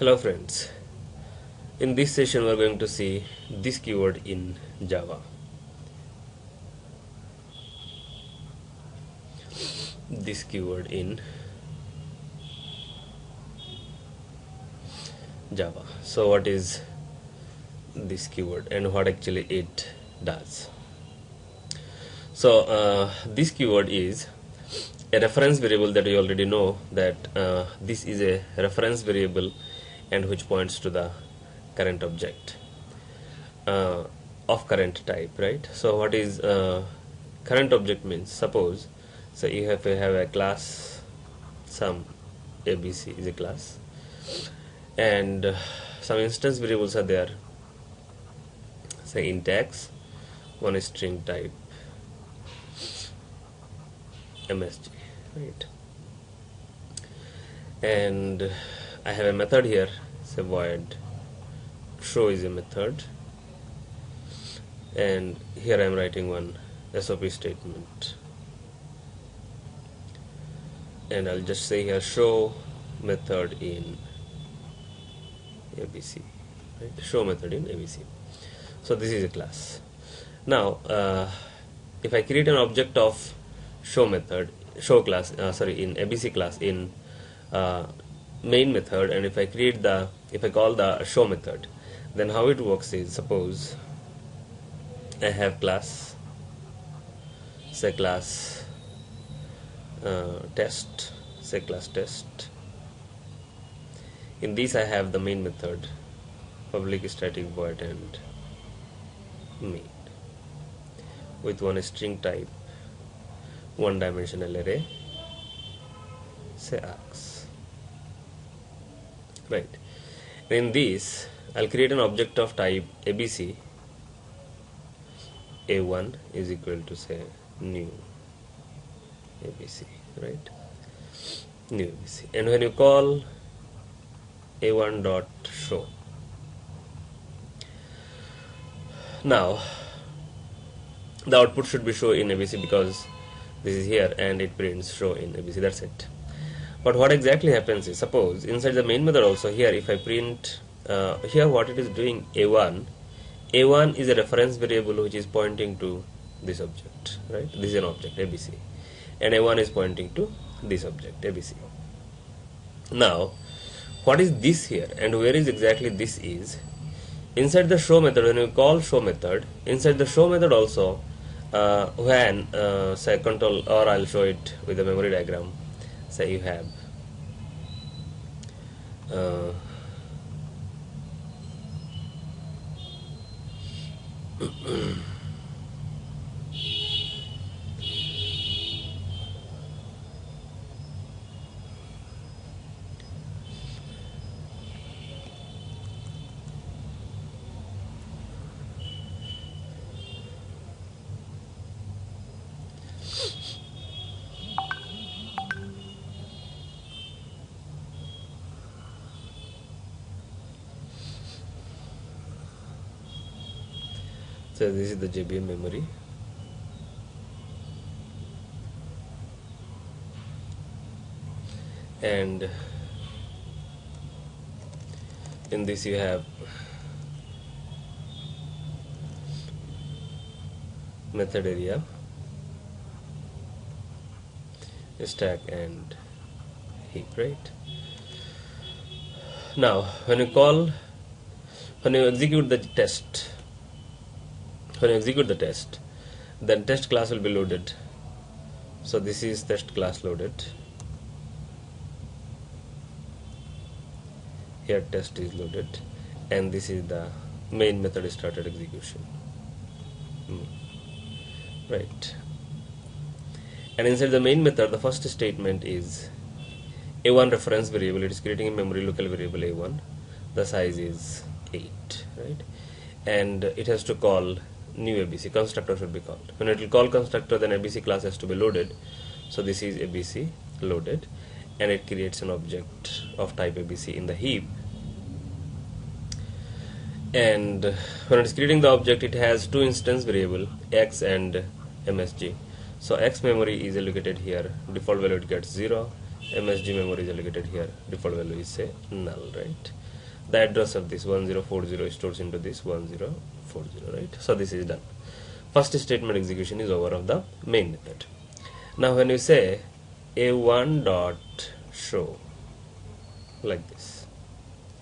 Hello friends, in this session we are going to see this keyword in Java. This keyword in Java. So what is this keyword and what actually it does? So this keyword is a reference variable that you already know that this is a reference variable and which points to the current object of current type, right? So what is current object means? Suppose so you have a class, some ABC is a class, and some instance variables are there, say int x, one is string type MSG, right? And I have a method here, say void show is a method, and here I am writing one SOP statement, and I'll just say here show method in ABC, right? Show method in ABC. So this is a class. Now if I create an object of show method, show class, in ABC class in main method, and if I call the show method, then how it works is, suppose I have class, say class test, say class test. In this I have the main method, public static void and main, with one string type, one dimensional array, say args, right? In this I'll create an object of type ABC. A1 is equal to, say, new ABC, right? New ABC. And when you call A1 dot show, now the output should be show in ABC because this is here and it prints show in ABC, that's it. But what exactly happens is, suppose inside the main method also, here if I print here what it is doing, A1 is a reference variable which is pointing to this object, right? This is an object ABC, and A1 is pointing to this object ABC. Now what is this here and where is exactly this is? Inside the show method, when you call show method, inside the show method also, when say control, or I'll show it with a memory diagram, say you have so this is the JVM memory, and in this you have method area, stack and heap, right? Now when you execute the test, then test class will be loaded. So this is test class loaded. Here test is loaded, and this is the main method started execution, right? And inside the main method, the first statement is A1 reference variable. It is creating a memory local variable A1. The size is 8, right? And it has to call new ABC. Constructor should be called. When it will call constructor, then ABC class has to be loaded. So this is ABC loaded, and it creates an object of type ABC in the heap. And when it is creating the object, it has two instance variable, X and MSG. So X memory is allocated here, default value it gets 0. MSG memory is allocated here, default value is say null, right? the address of this 1040 stores into this 1040, right? So this is done. First statement execution is over of the main method. Now when you say a1 dot show, like this,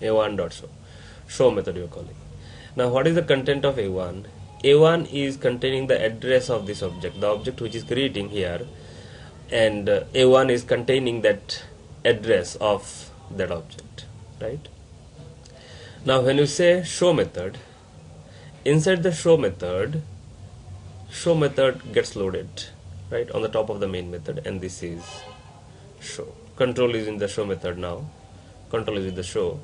a1 dot show method you are calling. Now what is the content of a1? a1 is containing the address of this object, the object which is creating here, and a1 is containing that address of that object, right? Now when you say show method, inside the show method gets loaded, right, on the top of the main method, and this is show. Control is in the show method now. Control is in the show.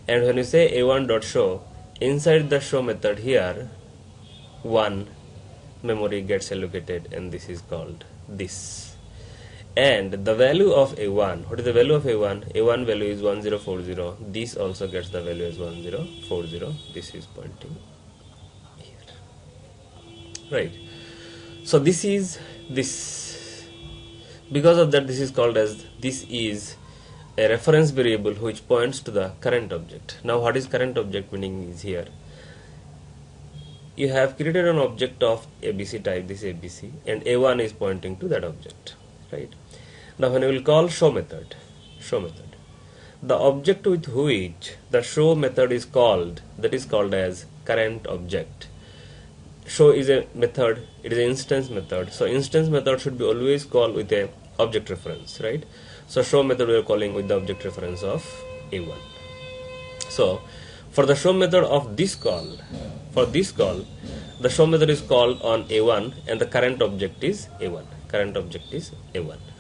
And when you say a1 dot show, inside the show method here, one memory gets allocated, and this is called this. And the value of a1, what is the value of a1? a1 value is 1040. This also gets the value as 1040. This is pointing here, right? So this is this. Because of that, this is called as, this is a reference variable which points to the current object. Now what is current object meaning is here. You have created an object of ABC type, this ABC, and a1 is pointing to that object, right? Now when we will call show method, the object with which the show method is called, that is called as current object. Show is a method, it is an instance method, so instance method should be always called with a object reference, right? So show method we are calling with the object reference of a1. So for the show method of this call, the show method is called on a1 and the current object is a1.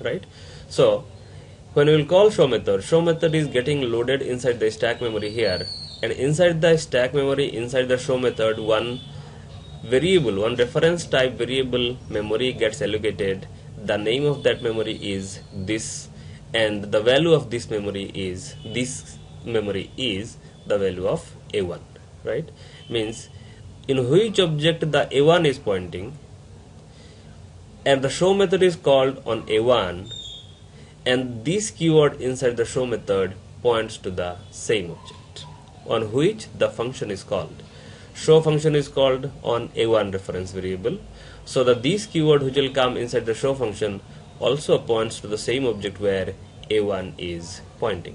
Right? So when we will call show method is getting loaded inside the stack memory here, and inside the stack memory, inside the show method, one variable, one reference type variable memory gets allocated. The name of that memory is this, and the value of this memory is the value of a1, right? Means in which object the a1 is pointing, and the show method is called on a1, and this keyword inside the show method points to the same object on which the function is called. Show function is called on a1 reference variable, so that this keyword which will come inside the show function also points to the same object where a1 is pointing,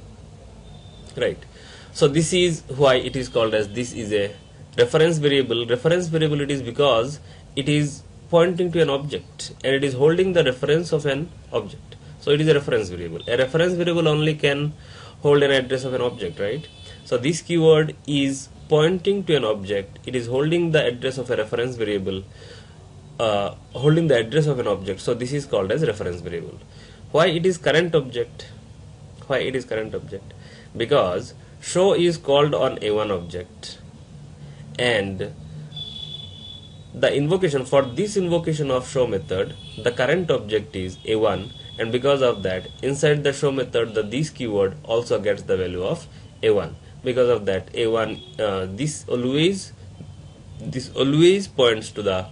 right? So this is why it is called as, this is a reference variable. Reference variable it is because it is pointing to an object and it is holding the reference of an object. So it is a reference variable. A reference variable only can hold an address of an object, right? So this keyword is pointing to an object. It is holding the address of a reference variable, holding the address of an object. So this is called as reference variable. Why it is current object? Because show is called on a1 object, and the invocation, for this invocation of show method, the current object is a1, and because of that, inside the show method, the this keyword also gets the value of a1. Because of that, a1, this always points to the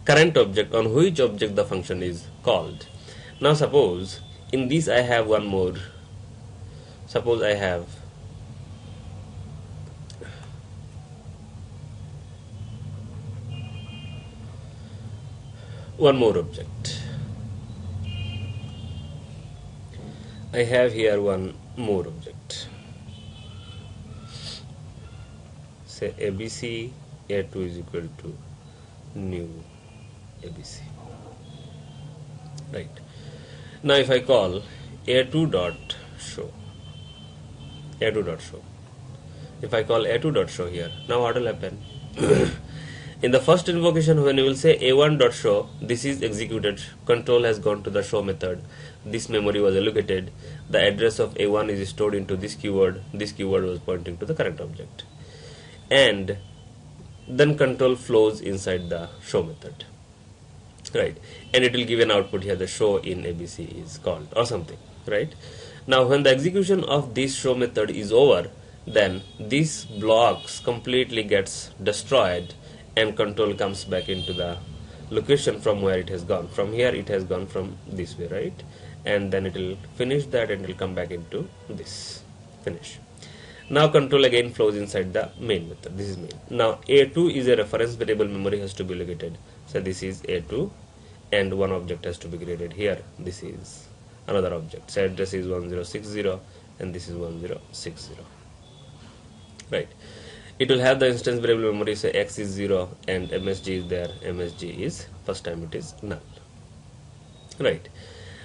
current object on which object the function is called. Now suppose in this I have one more. Suppose I have one more object. I have here one more object. Say ABC A2 is equal to new ABC. Right. Now if I call A2 dot show, if I call A2 dot show here, now what will happen? In the first invocation, when you will say A1 dot show, this is executed. Control has gone to the show method. This memory was allocated. The address of A1 is stored into this keyword. This keyword was pointing to the current object. And then control flows inside the show method. Right. And it will give an output here, the show in ABC is called or something. Right. Now when the execution of this show method is over, then these blocks completely gets destroyed and control comes back into the location from where it has gone. From here it has gone from this way, right? And then it will finish that and it will come back into this. Finish. Now control again flows inside the main method. This is main. Now A2 is a reference variable, memory has to be located. So this is A2 and one object has to be created here. This is another object. So address is 1060 and this is 1060. Right. It will have the instance variable memory, say x is 0 and msg is there. Msg is first time it is null. Right.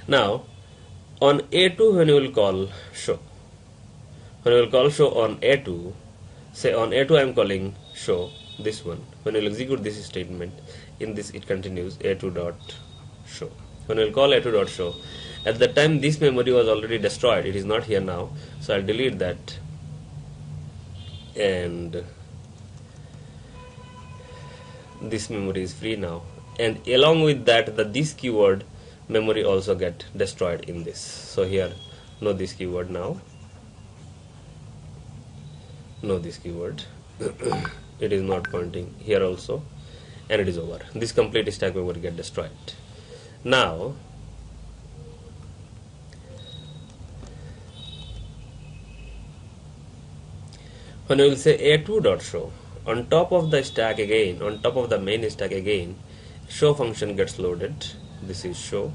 Now on A2 when you will call show, when you will call show on A2, say on A2 I am calling show, this one. When you will execute this statement, in this it continues A2 dot show. When you will call A2 dot show, at that time this memory was already destroyed, it is not here now, so I'll delete that, and this memory is free now, and along with that this keyword memory also get destroyed in this. So here no this keyword now, no this keyword it is not pointing here also, and it is over. This complete stack memory get destroyed. Now when we will say A2 dot show, on top of the stack again, on top of the main stack again, show function gets loaded. This is show.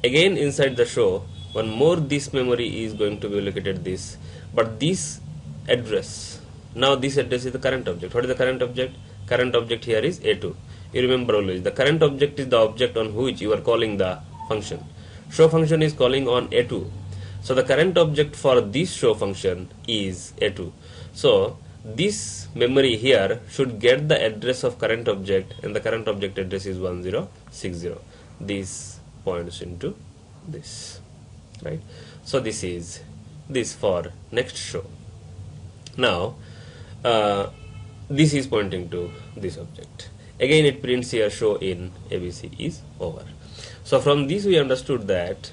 Again inside the show, one more this memory is going to be located this, but this address, now this address is the current object. What is the current object? Current object here is A2. You remember always, the current object is the object on which you are calling the function. Show function is calling on A2. So the current object for this show function is A2. So this memory here should get the address of current object, and the current object address is 1060. This points into this, right? So this is this for next show. Now this is pointing to this object. Again it prints here show in ABC is over. So from this we understood that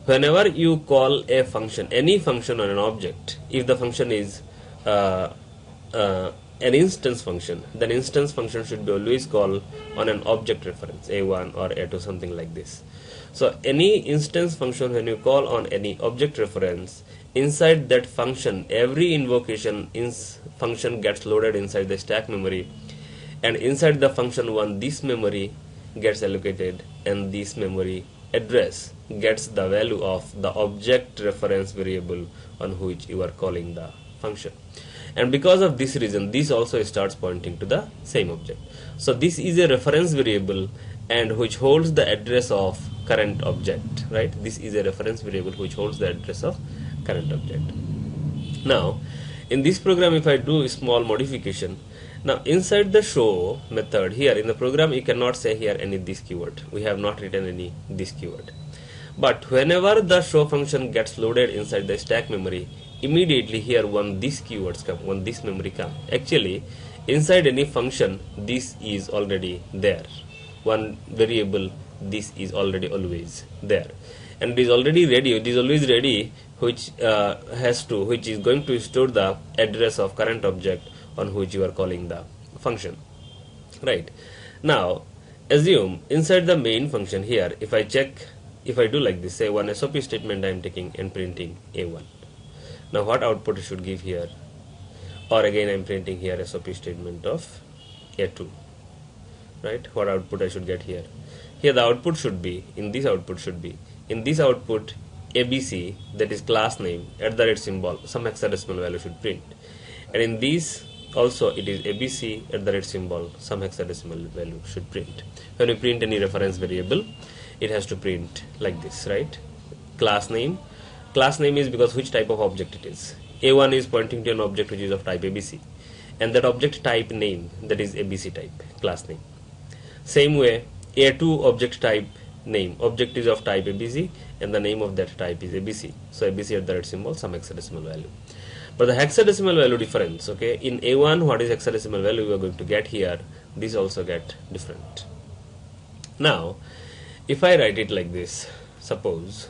whenever you call a function, any function on an object, if the function is an instance function, then instance function should be always called on an object reference, A1 or A2, something like this. So any instance function, when you call on any object reference, inside that function, every invocation function gets loaded inside the stack memory, and inside the function one, this memory gets allocated, and this memory address gets the value of the object reference variable on which you are calling the function. And because of this reason, this also starts pointing to the same object. So this is a reference variable and which holds the address of current object, right? This is a reference variable which holds the address of current object. Now in this program, if I do a small modification, now inside the show method here in the program, you cannot say here any this keyword. We have not written any this keyword. But whenever the show function gets loaded inside the stack memory, immediately here one this keywords come, one this memory come. Actually inside any function this is already there, one variable this is already always there, and it is already ready, it is always ready, which is going to store the address of current object on which you are calling the function, right? Now assume inside the main function here, if I check, if I do like this, say one SOP statement I am taking and printing A1. Now what output it should give here, or again I am printing here SOP statement of A2, right? What output I should get here? Here the output should be, in this output should be, in this output ABC, that is class name, @ symbol, some hexadecimal value should print, and in this also it is ABC @ symbol, some hexadecimal value should print. When you print any reference variable, it has to print like this, right? Class name. Class name is because which type of object it is. A1 is pointing to an object which is of type ABC, and that object type name, that is ABC type, class name. Same way A2 object type name, object is of type ABC and the name of that type is ABC, so ABC @ symbol, some hexadecimal value. But the hexadecimal value difference, okay, in A1 what is hexadecimal value we are going to get here, this also get different. Now if I write it like this, suppose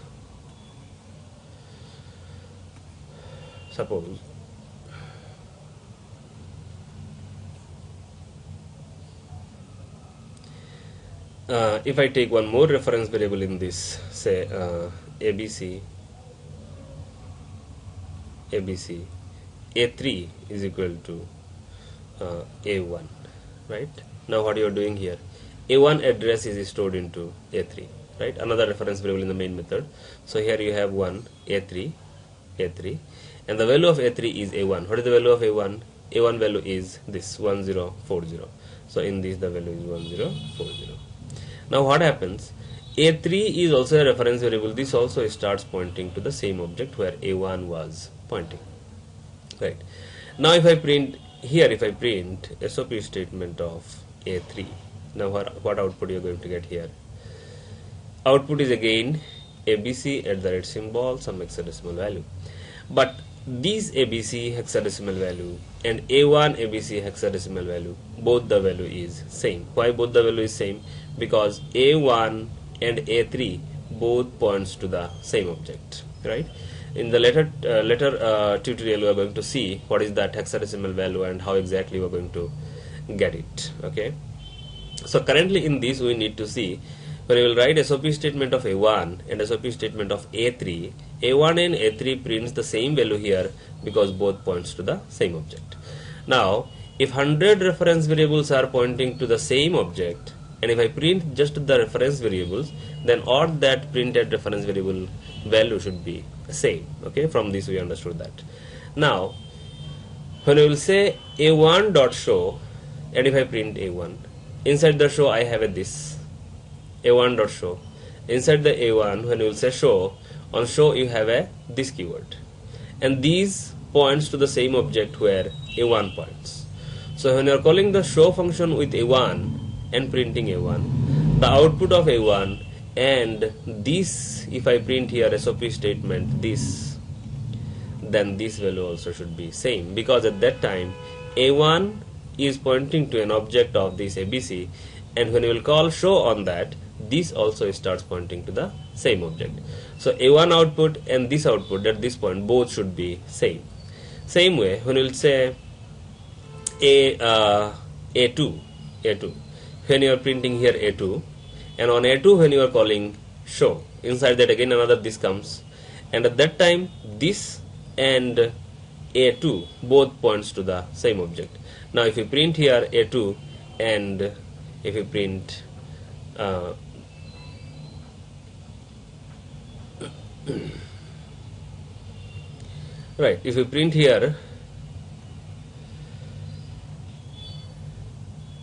if I take one more reference variable in this, say ABC A3 is equal to A1, right? Now what you are doing here, A1 address is stored into A3, right? Another reference variable in the main method. So here you have one A3, A3, and the value of A3 is A1. What is the value of A1? A1 value is this 1040. So in this the value is 1040. Now what happens? A3 is also a reference variable. This also starts pointing to the same object where A1 was pointing, right? Now if I print here, if I print SOP statement of A3, now what output you are going to get here? Output is again ABC at the rate symbol, some hexadecimal value. But these ABC hexadecimal value and A1 ABC hexadecimal value, both the value is same. Why both the value is same? Because A1 and A3 both points to the same object, right? In the later tutorial we are going to see what is that hexadecimal value and how exactly we are going to get it. Okay, so currently in this we need to see, when we will write SOP statement of A1 and SOP statement of A3, A1 and A3 prints the same value here because both points to the same object. Now if 100 reference variables are pointing to the same object, and if I print just the reference variables, then all that printed reference variable value should be same. Okay, from this we understood that. Now when we will say A1 dot show, and if I print A1, inside the show I have a this A1 dot show. Inside the A1, when you will say show, on show you have a this keyword, and these points to the same object where A1 points. So when you are calling the show function with A1 and printing A1, the output of A1 and this, if I print here SOP statement this, then this value also should be same, because at that time A1 is pointing to an object of this ABC, and when you will call show on that, this also starts pointing to the same object. So A1 output and this output at this point both should be same. Same way when you will say A2, when you are printing here A2, and on A2 when you are calling show, inside that again another this comes, and at that time this and A2 both points to the same object. Now if you print here A2, and if you print right, if you print here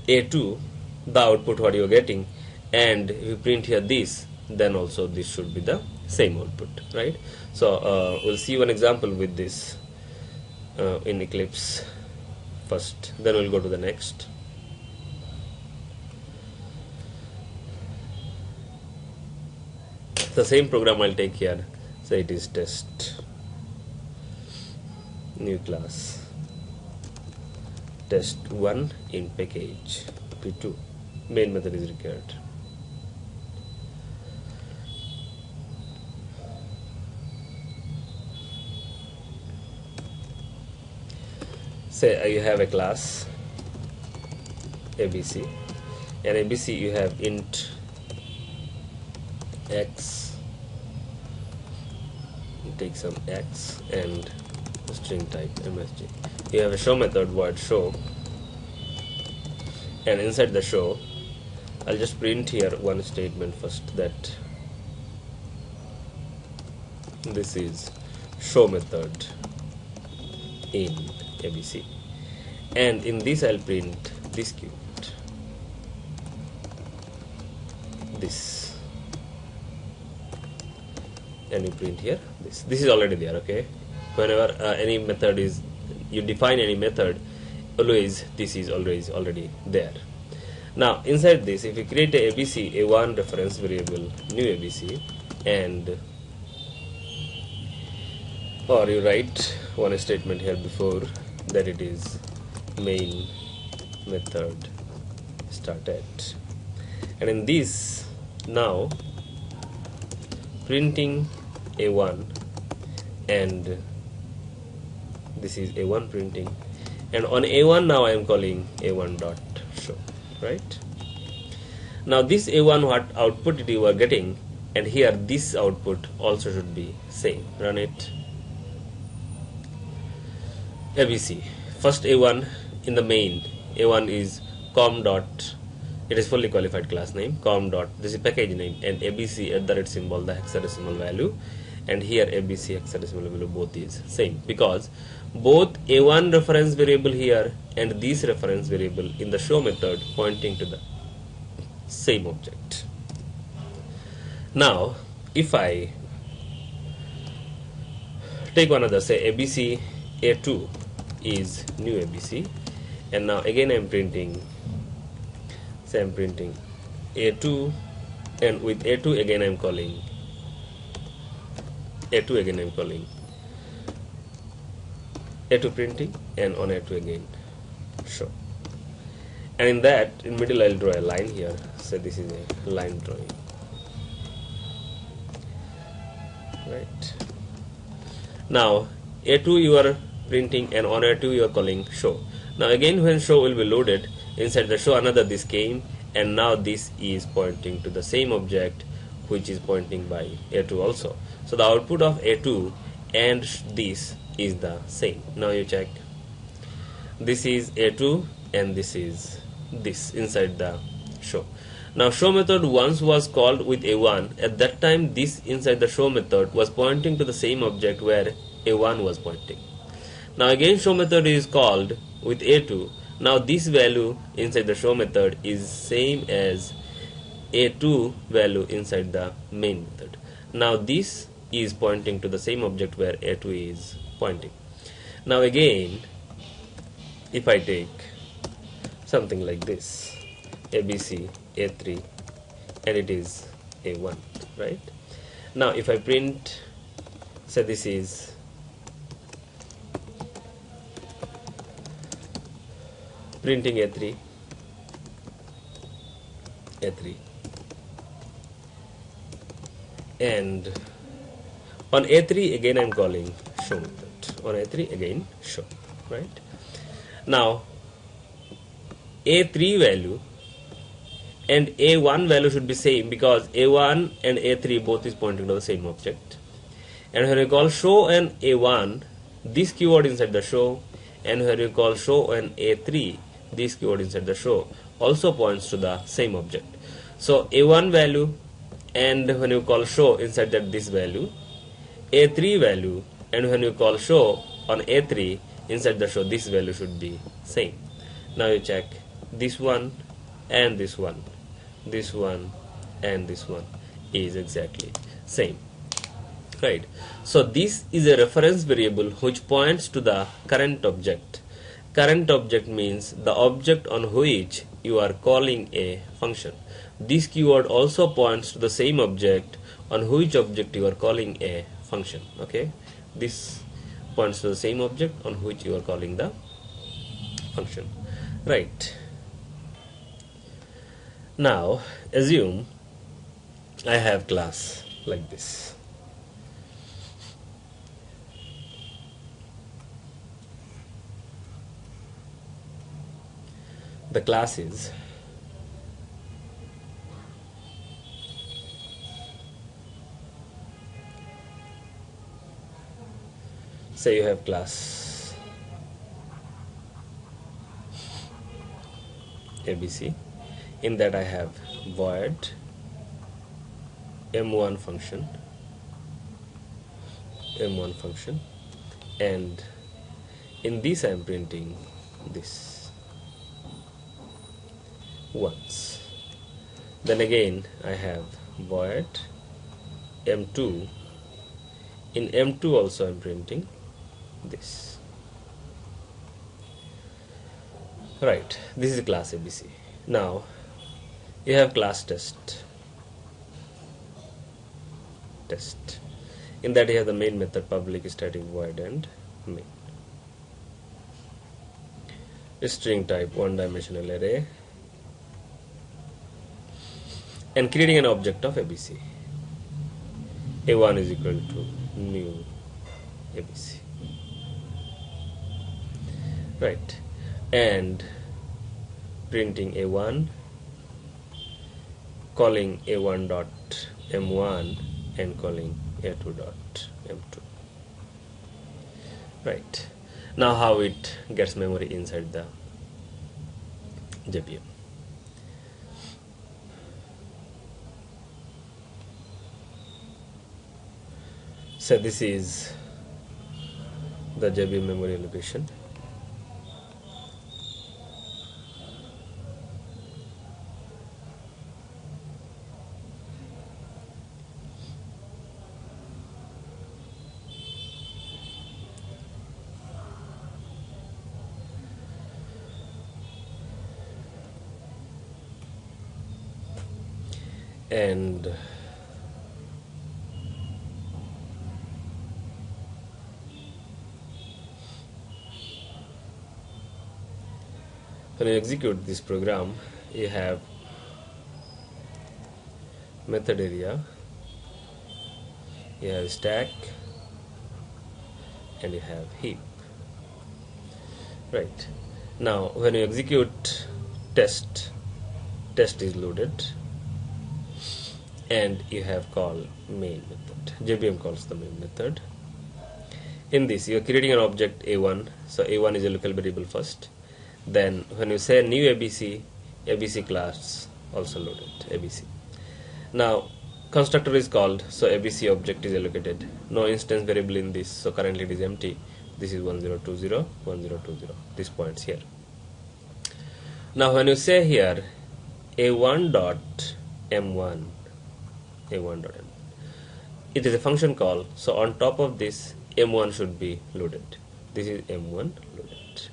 A2, the output what you are getting, and if you print here this, then also this should be the same output, right? So we'll see one example with this in Eclipse first, then we'll go to the next. The same program I'll take here, so it is test, new class, test1 in package p2, main method is required. Say you have a class ABC, and ABC you have int x, take some x and string type msg. You have a show method void show, and inside the show I'll just print here one statement first, that this is show method in ABC, and in this I'll print this keyword, this, and you print here this. This is already there. Okay, whenever any method is, you define any method, always this is always already there. Now inside this, if you create a ABC A1 reference variable, new ABC, and or you write one statement here before that, it is main method started, and in this now printing A1, and this is A1 printing, and on A1 now I am calling A1 dot show, right? Now this A1 what output you are getting, and here this output also should be same. Run it. ABC. First A1 in the main. A1 is com dot. It is fully qualified class name. Com dot. This is package name, and ABC at the red symbol, the hexadecimal value, and here ABC hexadecimal value both is same because both A1 reference variable here and this reference variable in the show method pointing to the same object. Now, if I take one other, say ABC A2 is new ABC, and now again I'm printing, say I'm printing A2, and with A2 again I'm calling A2 again I'm calling A2 printing, and on A2 again show. And in that, in middle I'll draw a line here, so this is a line drawing, right? Now A2 you are printing, and on A2 you are calling show. Now again when show will be loaded, inside the show another this came, and now this is pointing to the same object which is pointing by A2 also. So the output of A2 and this is the same. Now you check, this is A2 and this is this inside the show. Now show method once was called with A1. At that time this inside the show method was pointing to the same object where A1 was pointing. Now again show method is called with A2. Now this value inside the show method is same as A2 value inside the main method. Now this is pointing to the same object where A2 is pointing. Now again, if I take something like this, ABC A3, and it is A1, right? Now if I print, say this is printing A3, and on A3 again I'm calling show method. On A3 again show, right? Now A3 value and A1 value should be same because A1 and A3 both is pointing to the same object. And when you call show and A1, this keyword inside the show, and when you call show and A3, this keyword inside the show also points to the same object. So A1 value, and when you call show inside that this value, A3 value, and when you call show on A3 inside the show, this value should be same. Now you check, this one and this one, this one and this one is exactly same, right? So this is a reference variable which points to the current object. Current object means the object on which you are calling a function. This keyword also points to the same object on which object you are calling a function. Okay, this points to the same object on which you are calling the function, right? Now assume I have class like this. The class is say you have class ABC. In that I have void m1 function, and in this I am printing this once. Then again I have void m2. In m2 also I am printing this, right? This is class ABC. Now you have class test. In that you have the main method public static void and main. String type one dimensional array, and creating an object of ABC. A1 is equal to new ABC, right? And printing A1, calling A1 dot M1 and calling A2 dot M2, right? Now how it gets memory inside the JVM. So this is the JVM memory allocation. And when you execute this program, you have method area, you have stack, and you have heap. Right. Now when you execute test is loaded, and you have call main method. JVM calls the main method. In this, you are creating an object A1. So A1 is a local variable first. Then when you say new ABC class also loaded ABC. Now constructor is called, so ABC object is allocated. No instance variable in this, so currently it is empty. This is 1020 1020. This points here. Now when you say here A1.M1, it is a function call, so on top of this M1 should be loaded. This is M1 loaded.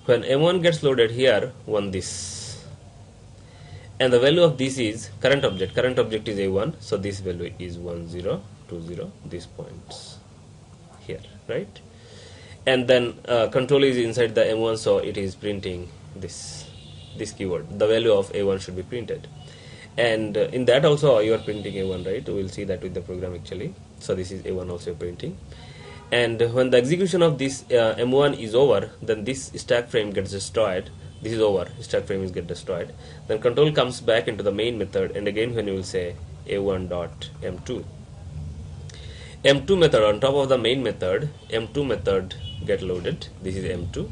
When M1 gets loaded here, this, and the value of this is current object is A1, so this value is 1020. This points here, right? And then control is inside the M1, so it is printing this keyword. The value of A1 should be printed. And in that also you are printing A1, right? We will see that with the program actually. So this is A1 also printing. And when the execution of this M1 is over, then this stack frame gets destroyed. This is over, stack frame is get destroyed. Then control comes back into the main method, and again when you will say A1.M2. M2 method on top of the main method, M2 method get loaded. This is M2.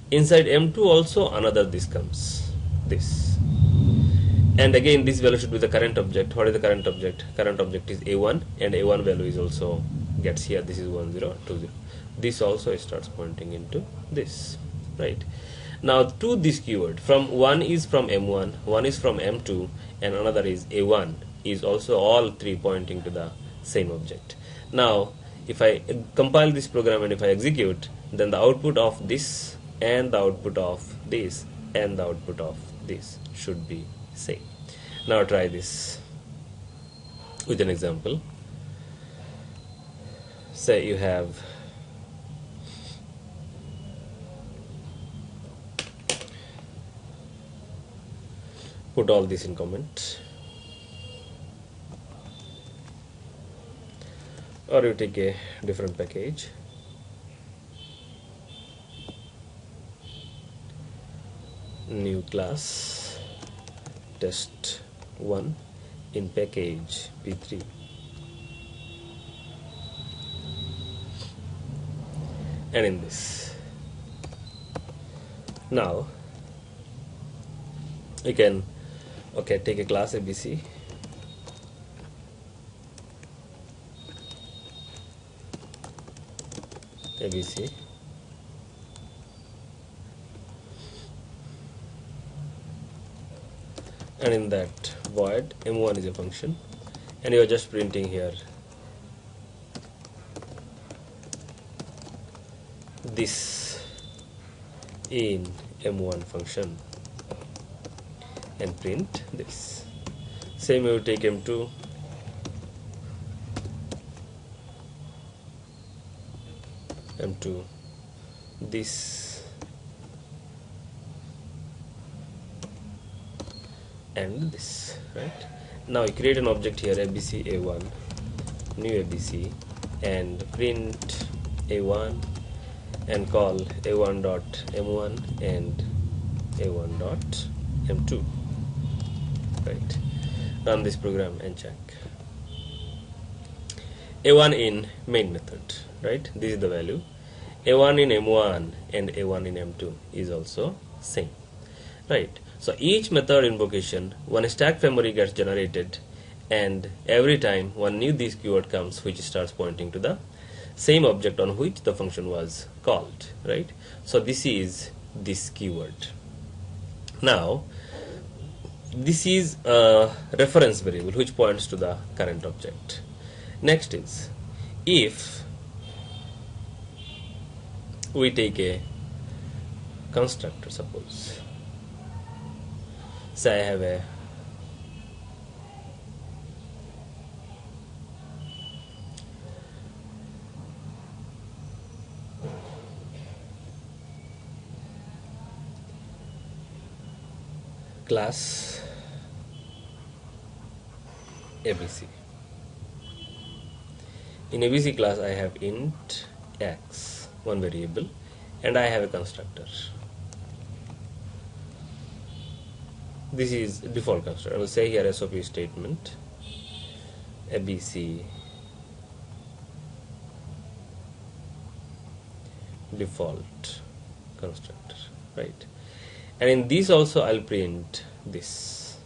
Inside M2 also another this comes, this. And again this value should be the current object. What is the current object? Current object is A1, and A1 value is also gets here. This is 1020. This also starts pointing into this, right? Now to this keyword, from one is from M1, one is from M2, and another is A1, is also all three pointing to the same object. Now if I compile this program and if I execute, then the output of this and the output of this and the output of this should be same. Now try this with an example. Say you have put all this in comment, or you take a different package, new class test1 in package p3, and in this. Now you can take a class ABC, and in that void M1 is a function, and you are just printing here this in M1 function and print this. Same you take M2, this, and this, right? Now you create an object here, ABC A1, new ABC, and print A1 and call A1.M1 and A1.M2, right? Run this program and check. A1 in main method, right? This is the value. A1 in M1 and A1 in M2 is also same, right? So each method invocation, one stack memory gets generated, and every time one new this keyword comes, which starts pointing to the same object on which the function was called, right? So this is this keyword. Now this is a reference variable which points to the current object. Next is, if we take a constructor, suppose, say I have a class ABC. In ABC class I have int x, one variable, and I have a constructor. This is default constructor. I will say here SOP statement ABC default constructor, right? And in this also I'll print this,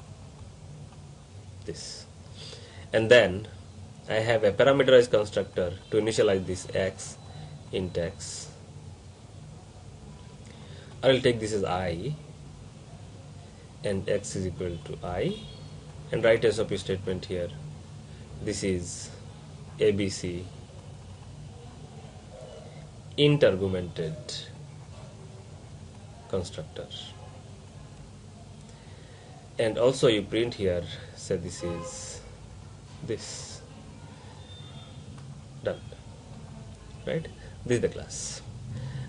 and then I have a parameterized constructor to initialize this x, int x. I will take this as I, and x is equal to I, and write a SOP statement here. This is ABC int argumented constructor, and also you print here, say this is this, done, right? This is the class.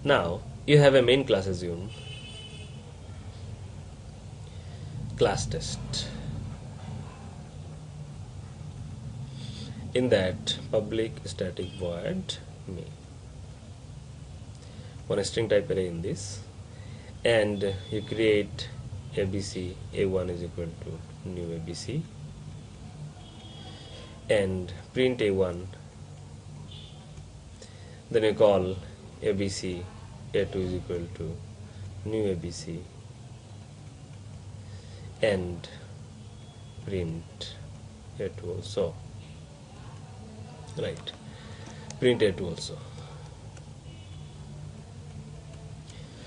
Now you have a main class, assume class test. In that, public static void main, one string type array in this, and you create ABC A1 is equal to new ABC, and print A1, then you call ABC A2 is equal to new ABC, and print A2 also, right? Print A2 also.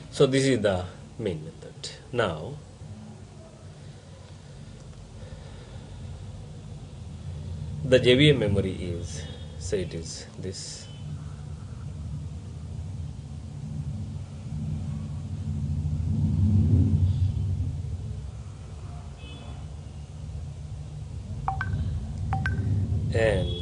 So this is the main method. Now the JVM memory is, say it is this, and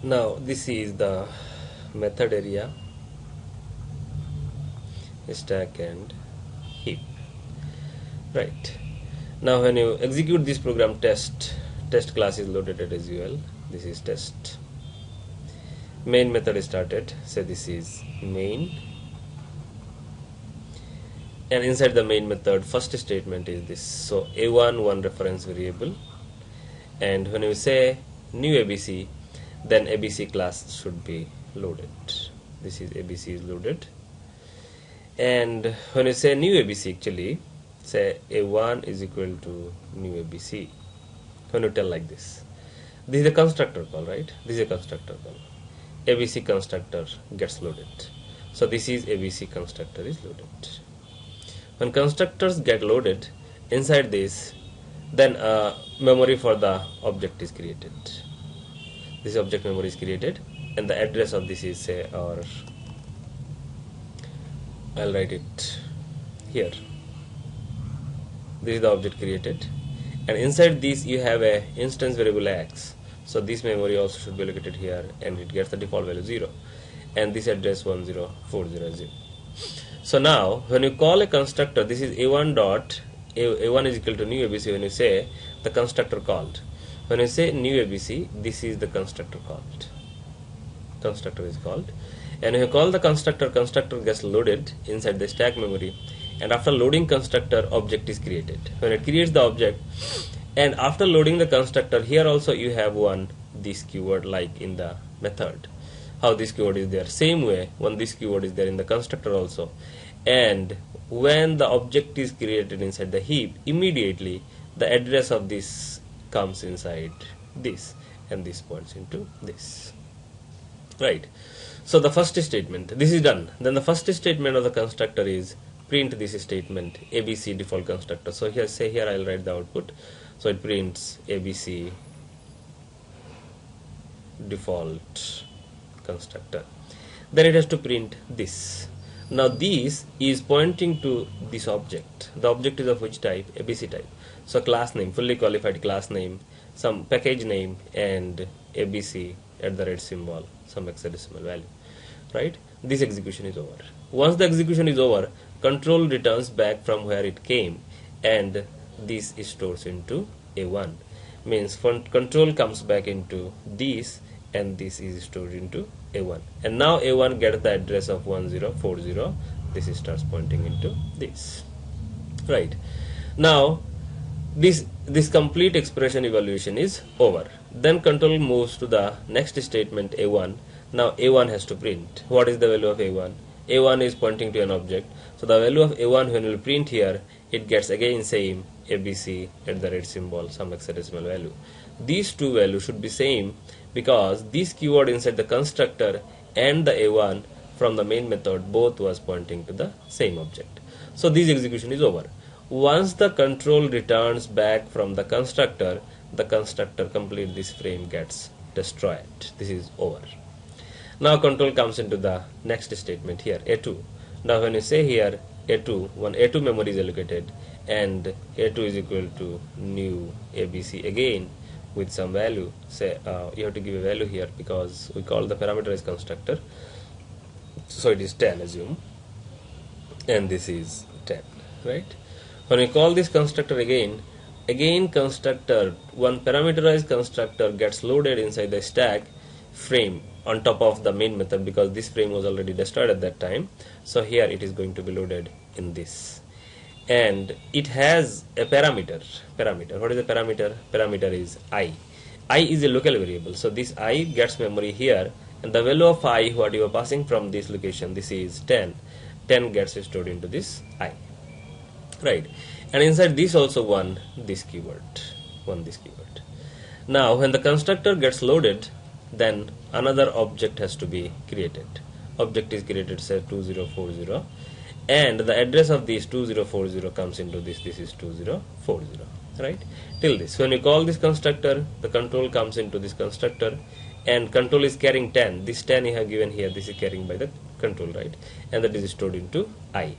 now this is the method area, stack and heap, right? Now when you execute this program, test class is loaded at as well. This is test. Main method is started, say this is main, and inside the main method first statement is this, so A1 one reference variable, and when you say new ABC, then ABC class should be loaded. This is ABC is loaded, and when you say new ABC, actually say A1 is equal to new ABC. When you tell like this is the constructor call, right? This is a constructor call. ABC constructor gets loaded. So this is ABC constructor is loaded. When constructors get loaded, inside this, then memory for the object is created. This object memory is created, and the address of this is, say, or I'll write it here. This is the object created, and inside this you have a instance variable x. So this memory also should be located here, and it gets the default value 0, and this address 10400. So now when you call a constructor, this is a1 dot a1 is equal to new ABC when you say the constructor called. When you say new ABC, this is the constructor called. Constructor is called, and when you call the constructor, constructor gets loaded inside the stack memory, and after loading constructor, object is created. When it creates the object, and after loading the constructor, here also you have one this keyword like in the method. How this keyword is there? Same way, one this keyword is there in the constructor also. And when the object is created inside the heap, immediately the address of this comes inside this, and this points into this. Right. So the first statement, this is done. Then the first statement of the constructor is print this statement, ABC default constructor. So here, say here I'll write the output. So it prints ABC default constructor. Then it has to print this. Now this is pointing to this object. The object is of which type? ABC type. So class name, fully qualified class name, some package name, and ABC at the red symbol, some hexadecimal value. Right? This execution is over. Once the execution is over, control returns back from where it came, and this is stored into A1. Means control comes back into this, and this is stored into A1. And now A1 gets the address of 1040. This starts pointing into this. Right. Now this complete expression evaluation is over. Then control moves to the next statement A1. Now A1 has to print. What is the value of A1? A1 is pointing to an object. So the value of A1 when we print here, it gets again same ABC at the red symbol, some hexadecimal value. These two values should be same because this keyword inside the constructor and the A1 from the main method both was pointing to the same object. So this execution is over. Once the control returns back from the constructor complete this frame gets destroyed. This is over. Now control comes into the next statement here, A2. Now when you say here A2, one A2 memory is allocated, and A2 is equal to new ABC again with some value. Say you have to give a value here because we call the parameterized constructor. So it is 10, assume, and this is 10, right? When we call this constructor again constructor, one parameterized constructor gets loaded inside the stack frame on top of the main method because this frame was already destroyed at that time. So here it is going to be loaded in this, and it has a parameter. What is the parameter? Parameter is I. I is a local variable, so this I gets memory here, and the value of I what you are passing from this location, this is 10 gets stored into this I. Right. And inside this also one this keyword. Now when the constructor gets loaded, then another object has to be created. Object is created, say 2040, and the address of this 2040 comes into this. This is 2040, right? Till this. When you call this constructor, the control comes into this constructor, and control is carrying 10. This 10 you have given here, this is carrying by the control, right? And that is stored into I.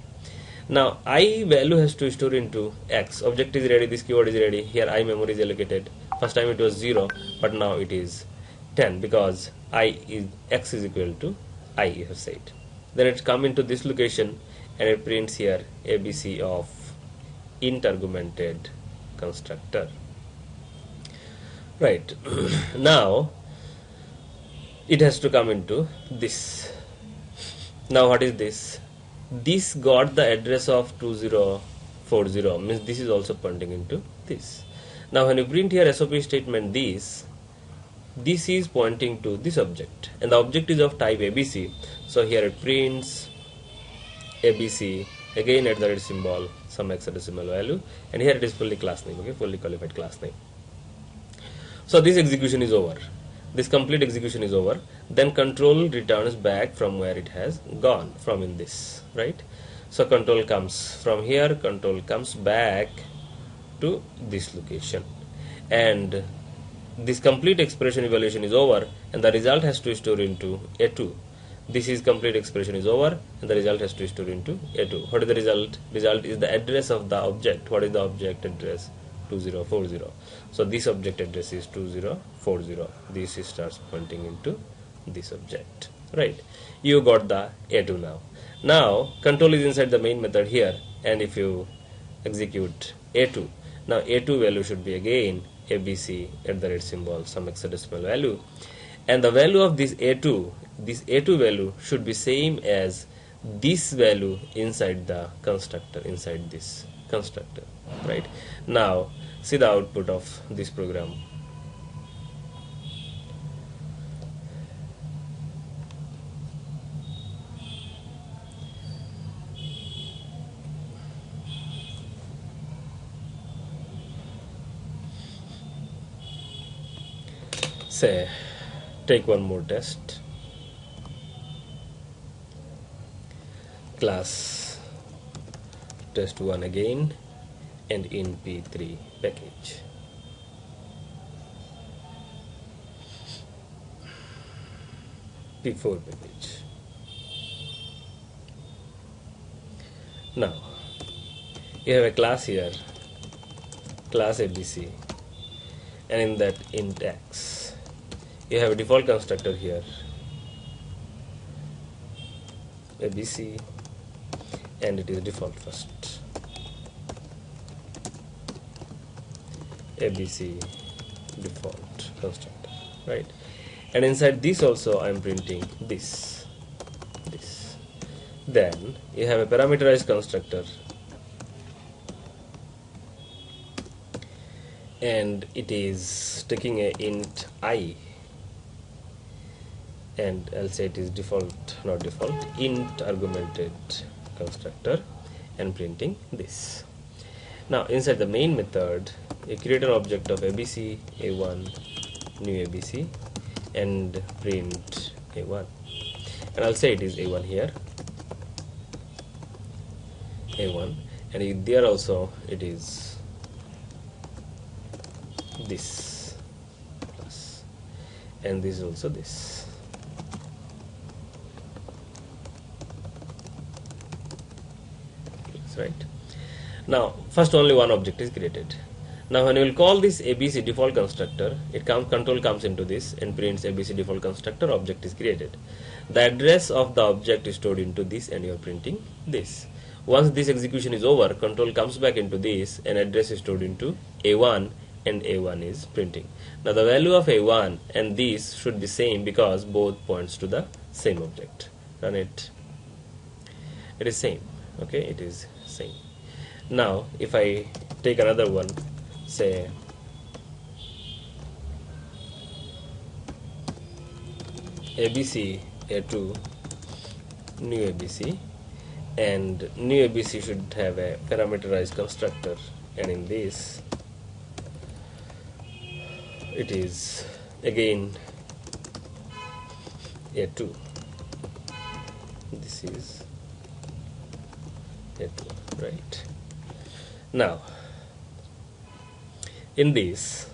Now I value has to store into X. Object is ready, this keyword is ready. Here I memory is allocated. First time it was 0, but now it is 10 because X is equal to I, you have said. Then it come into this location and it prints here ABC of int argumented constructor. Right. Now it has to come into this. Now what is this? This got the address of 2040, means this is also pointing into this. Now when you print here SOP statement this is pointing to this object, and the object is of type ABC. So here it prints ABC again at the red symbol, some hexadecimal value, and here it is fully class name, okay, fully qualified class name. So this execution is over. This complete execution is over. Then control returns back from where it has gone, from in this, right? So control comes from here, control comes back to this location, and this complete expression evaluation is over, and the result has to store into A2. This is complete expression is over, and the result has to store into A2. What is the result? Result is the address of the object. What is the object address? 2040. So this object address is 2040. This starts pointing into this object, right? You got the A2 now. Control is inside the main method here, and if you execute a2. Now a2 value should be again abc at the rate symbol, some hexadecimal value, and the value of this a2 value should be same as this value inside the constructor, inside this constructor, right? Now see the output of this program. Say, take one more test. Class test1 again, and in p3 package. P4 package. Now you have a class here, class abc, and in that int x you have a default constructor here, abc, and it is default first, abc default constructor, right? And inside this also I am printing this. Then you have a parameterized constructor, and it is taking a int I, and I'll say it is default, not default, int argumented constructor, and printing this. Now inside the main method you create an object of abc a1 new abc and print a1, and I'll say it is a1 here, a1, and there also it is this plus, and this is also this. Right. Now first only one object is created. Now when we will call this abc default constructor, control comes into this and prints abc default constructor, object is created. The address of the object is stored into this, and you are printing this. Once this execution is over, control comes back into this and address is stored into a1, and a1 is printing. Now the value of a1 and this should be same because both points to the same object. Run it. It is same. Okay, it is same. Now if I take another one, say abc a2 new abc, and new abc should have a parameterized constructor, and in this it is again a2, this is a2, right? Now in this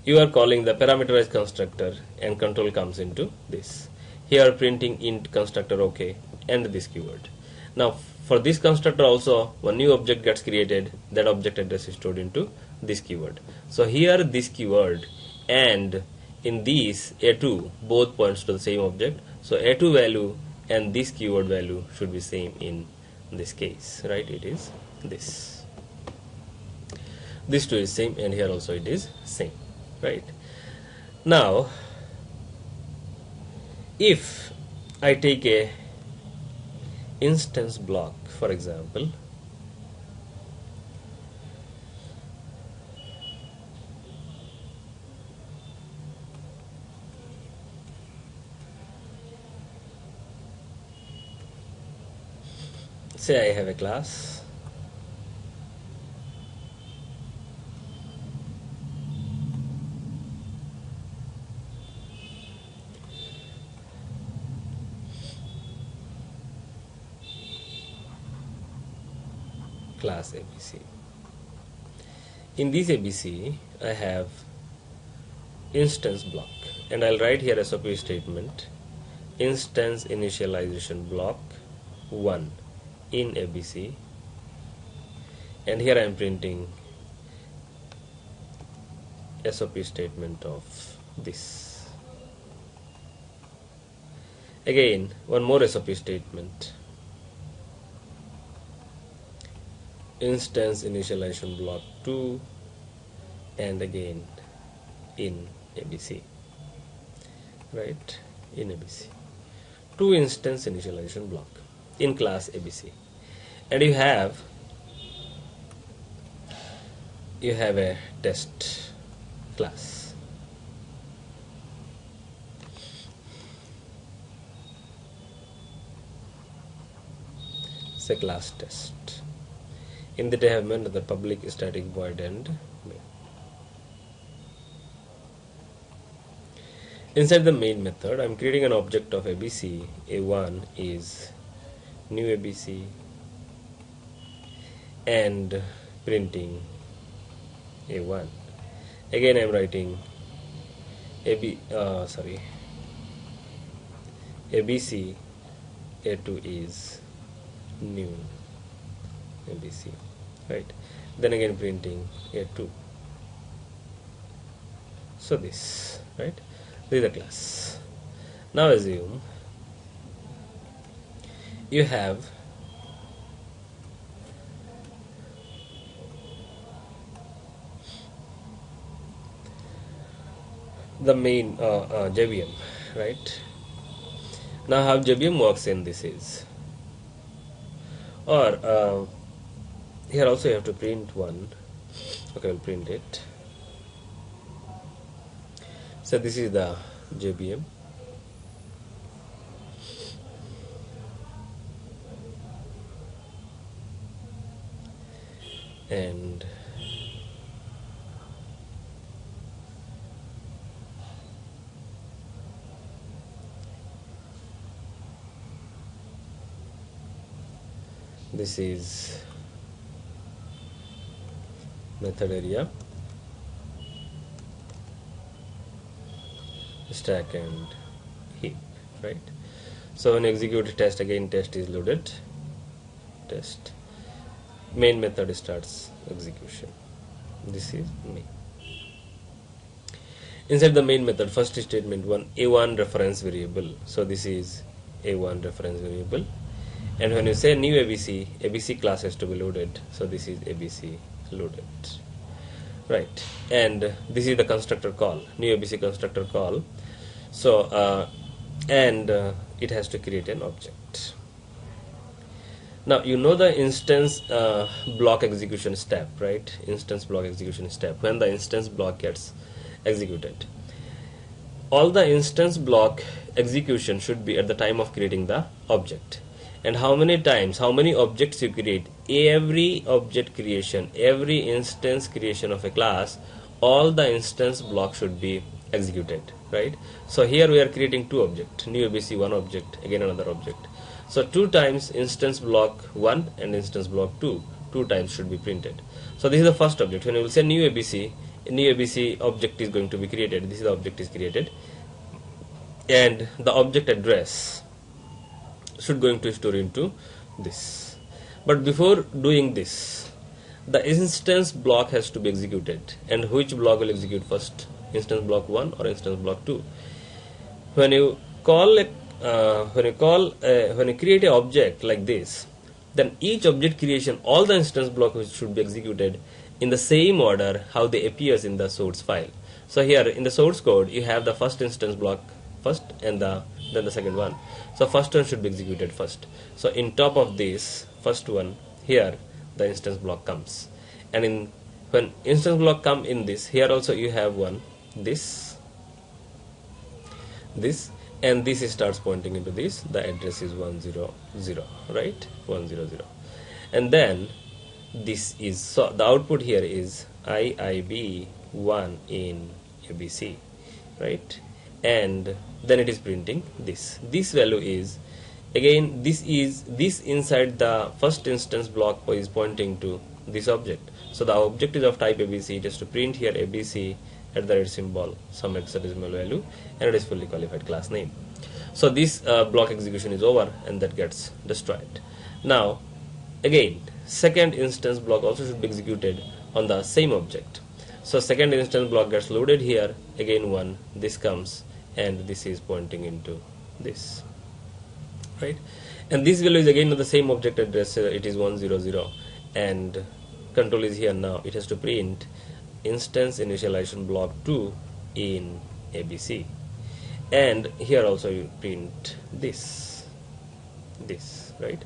you are calling the parameterized constructor, and control comes into this. Here printing int constructor, okay, and this keyword. Now for this constructor also, one new object gets created, that object address is stored into this keyword. So here this keyword and in these a2 both points to the same object, so a2 value and this keyword value should be same in this case, right? It is this. This two is same, and here also it is same, right? Now if I take a instance block, for example, say I have a class ABC. In this ABC I have instance block, and I'll write here a SOP statement, instance initialization block 1 in ABC, and here I am printing SOP statement of this. Again one more SOP statement, instance initialization block 2 and again in ABC, right, in ABC, 2 instance initialization block in class ABC, and you have a test class. It's a class test. In that I have meant the public static void and main. Inside the main method, I am creating an object of ABC. A1 is new ABC and printing A1. Again, I am writing ABC. A2 is new ABC, right? Then again printing A2. So this, right? This is the class. Now assume you have the main JVM, right? Now how JVM works in this is, or here also you have to print one. Okay, we'll print it. So this is the JVM, and this is method area, stack and heap, right? So when execute test, again test is loaded, test, main method starts execution. This is main. Inside the main method, first statement A1 reference variable. So this is A1 reference variable, and when you say new ABC, ABC class has to be loaded. So this is ABC loaded, right? And this is the constructor call, new ABC constructor call. So it has to create an object. Now you know the instance block execution step, right? Instance block execution step, when the instance block gets executed. All the instance block execution should be at the time of creating the object. And how many times, how many objects you create, every object creation, every instance creation of a class, all the instance block should be executed, right? So here we are creating 2 objects, new ABC 1 object, again another object. So 2 times instance block 1 and instance block 2, 2 times should be printed. So this is the first object. When you will say new ABC object is going to be created. This is the object is created, and the object address should going to store into this. But before doing this, the instance block has to be executed. And which block will execute first? Instance block 1 or instance block 2? When you call when you create an object like this, then each object creation, all the instance blocks should be executed in the same order how they appears in the source file. So here in the source code, you have the first instance block first and then the second one. So first one should be executed first. So in top of this first one, here the instance block comes, and when instance block come in this, here also you have one, this, and this starts pointing into this. The address is 100, right? 100, and then this is, so the output here is IIB1 in ABC, right? And then it is printing this. This value is, again, this inside the first instance block is pointing to this object. So the object is of type ABC. It has to print here ABC at the red symbol, some hexadecimal value, and it is fully qualified class name. So this block execution is over, and that gets destroyed. Now again, second instance block also should be executed on the same object. So second instance block gets loaded here, again 1, this comes, and this is pointing into this, right? And this value is again the same object address, it is 100, and control is here. Now it has to print instance initialization block 2 in ABC, and here also you print this, right?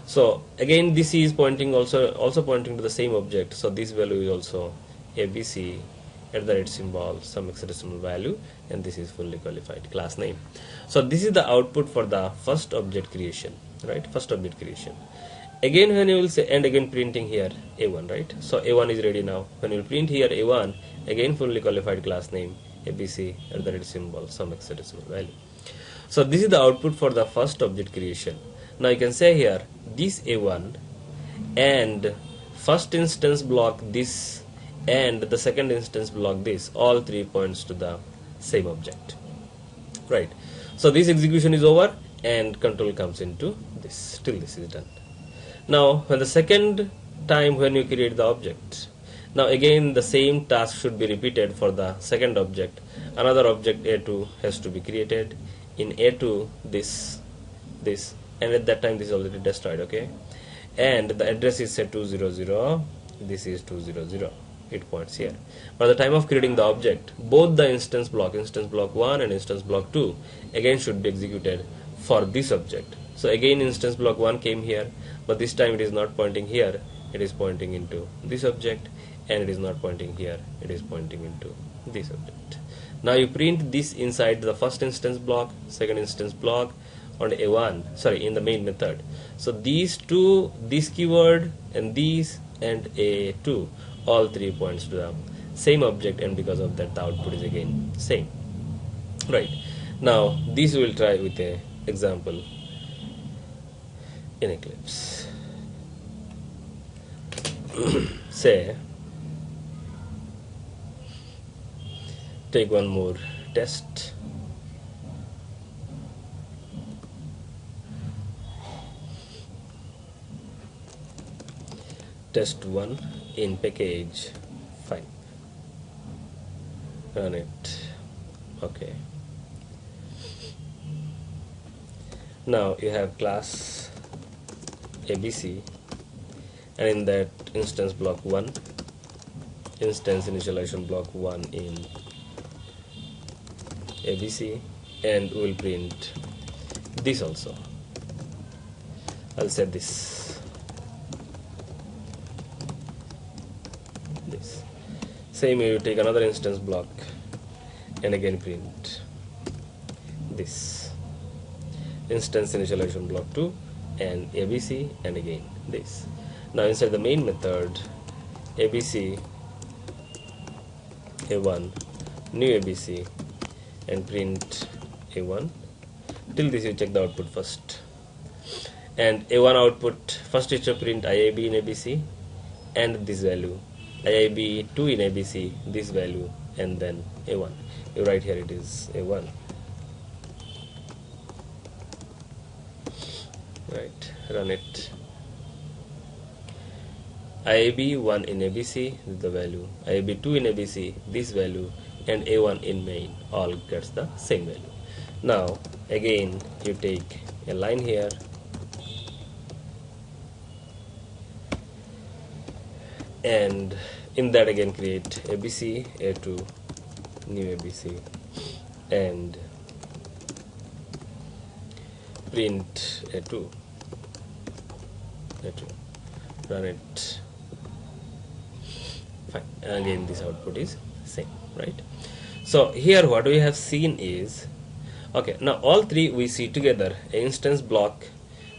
So again this is pointing also pointing to the same object, so this value is also ABC at the rate symbol some hexadecimal value, and this is fully qualified class name. So this is the output for the first object creation, right? First object creation. Again when you will say, and again printing here A1, right? So A1 is ready now. When you will print here A1, again fully qualified class name ABC at the rate symbol some hexadecimal value. So this is the output for the first object creation. Now you can say here this A1 and first instance block this and the second instance block this, all 3 points to the same object, right? So this execution is over and control comes into this till this is done. Now when the second time when you create the object, now again the same task should be repeated for the second object. Another object A2 has to be created. In A2 this, and at that time this is already destroyed, okay, and the address is set 200, this is 200, it points here. By the time of creating the object, both the instance block 1 and instance block 2 again should be executed for this object. So again instance block 1 came here, but this time it is not pointing here, it is pointing into this object, and it is not pointing here, it is pointing into this object. Now you print this inside the first instance block, second instance block on A1, sorry, in the main method. So these two, this keyword and these and A2, all 3 points to the same object, and because of that the output is again same, right? Now this we will try with a example in Eclipse. Say take one more test. Test 1 in package 5. Run it. Okay. Now you have class ABC, and in that instance block 1, instance initialization block 1 in ABC, and we will print this also. I'll set this. Same, you take another instance block and again print this instance initialization block 2 and ABC, and again this. Now inside the main method ABC A1 new ABC and print A1 till this. You check the output first, and A1 output first is to print IIB in ABC and this value, IIB2 in ABC, this value, and then A1. You write here it is A1, right? Run it. IIB1 in ABC, this is the value, IIB2 in ABC, this value, and A1 in main, all gets the same value. Now again you take a line here and in that again create ABC A2 new ABC and print A2 run it. Fine. Again this output is same, right? So here what we have seen is, okay, now all three we see together, an instance block,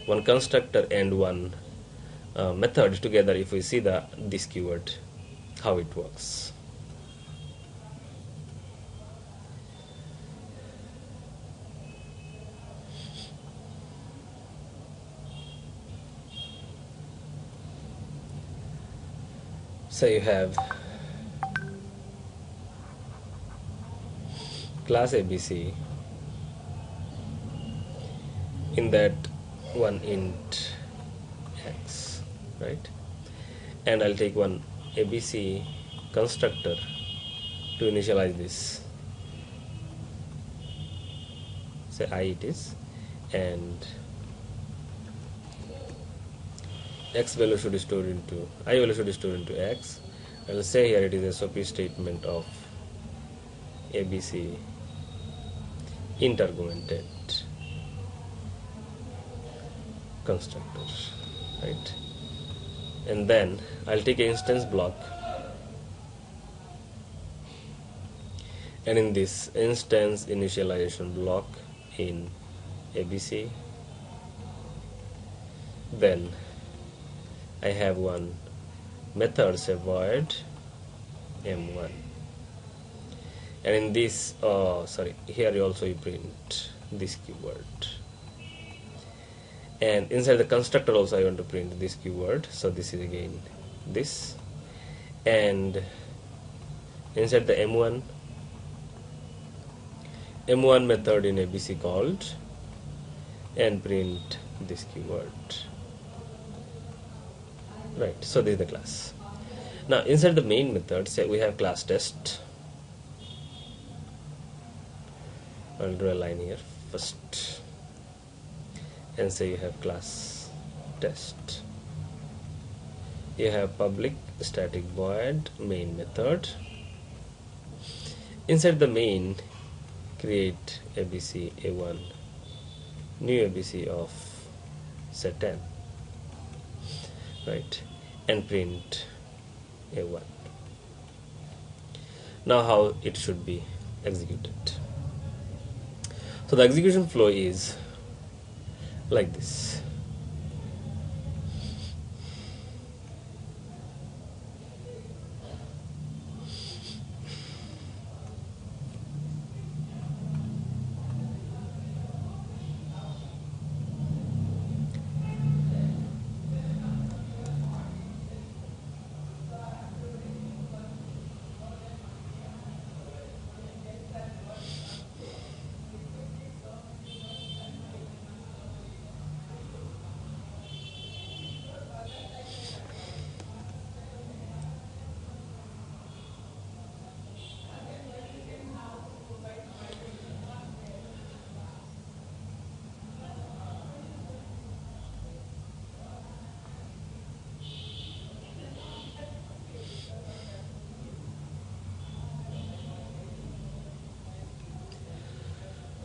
one constructor, and one method together. If we see this keyword, how it works. So you have class ABC, in that one int x, right? And I'll take one ABC constructor to initialize this, say I it is, and x value should store into I value should store into x. I will say here it is a SOP statement of ABC intergumented constructor, right? And then I'll take an instance block, and in this instance initialization block in ABC, then I have one method say void m1, and in this here you also print this keyword, and inside the constructor also I want to print this keyword, so this is again this, and inside the m1 method in ABC called, and print this keyword, right? So this is the class. Now inside the main method, say we have class test. I'll draw a line here first, and say you have class test. You have public static void main method. Inside the main, create ABC A1 new ABC of set 10, right, and print A1. Now how it should be executed. So the execution flow is like this.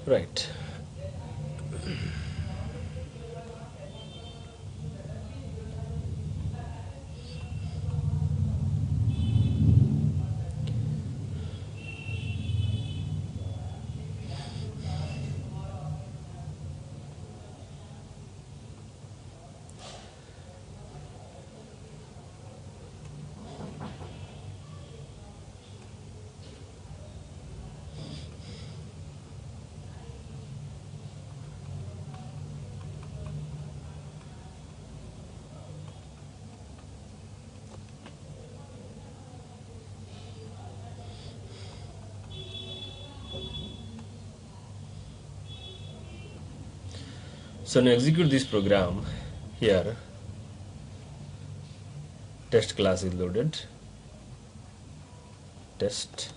Right. So now execute this program. Here test class is loaded, test,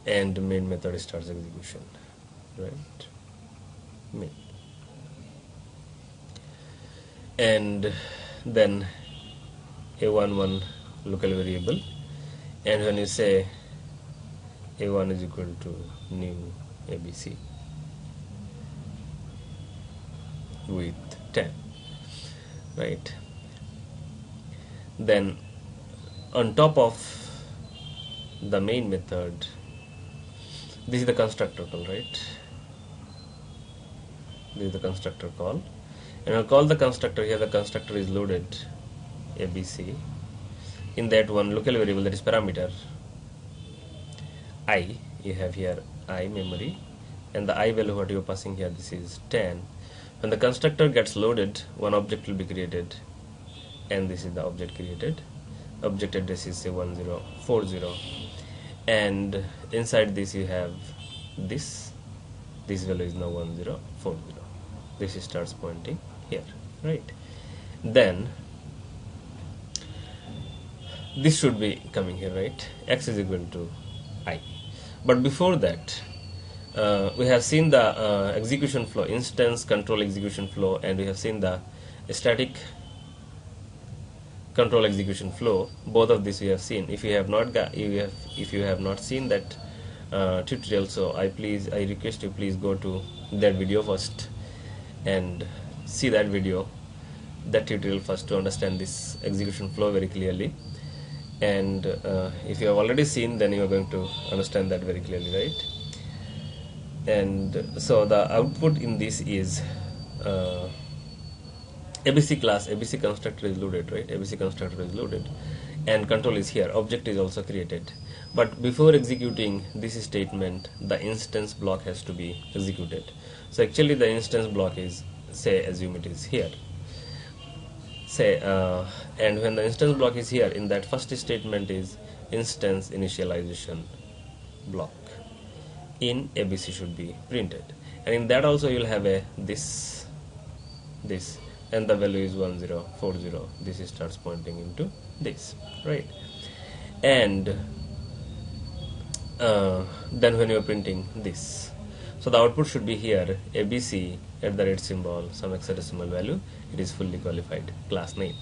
and main method starts execution, right? Main, and then a11 local variable, and when you say a1 is equal to new ABC with 10, right? Then on top of the main method, this is the constructor call, right? This is the constructor call, and I'll call the constructor. Here the constructor is loaded ABC. In that one local variable, that is parameter I, you have here I memory, and the I value what you are passing here, this is 10. When the constructor gets loaded, one object will be created, and this is the object created. Object address is say 1040, and inside this you have this value is now 1040. This starts pointing here, right? Then this should be coming here, right? X is equal to I. But before that, we have seen the execution flow, instance control execution flow, and we have seen the static control execution flow. Both of this we have seen. If you have not if you have not seen that tutorial, so I request you please go to that video first and see that video, that tutorial first, to understand this execution flow very clearly. And if you have already seen, then you are going to understand that very clearly, right? And so the output in this is ABC class, ABC constructor is loaded, right? ABC constructor is loaded, and control is here. Object is also created. But before executing this statement, the instance block has to be executed. So actually the instance block is, say, assume it is here. Say, and when the instance block is here, in that first statement is instance initialization block in ABC should be printed, and in that also you will have a this, and the value is 1040. This starts pointing into this, right? And then when you are printing this, so the output should be here, ABC at the rate symbol, some hexadecimal value. It is fully qualified class name.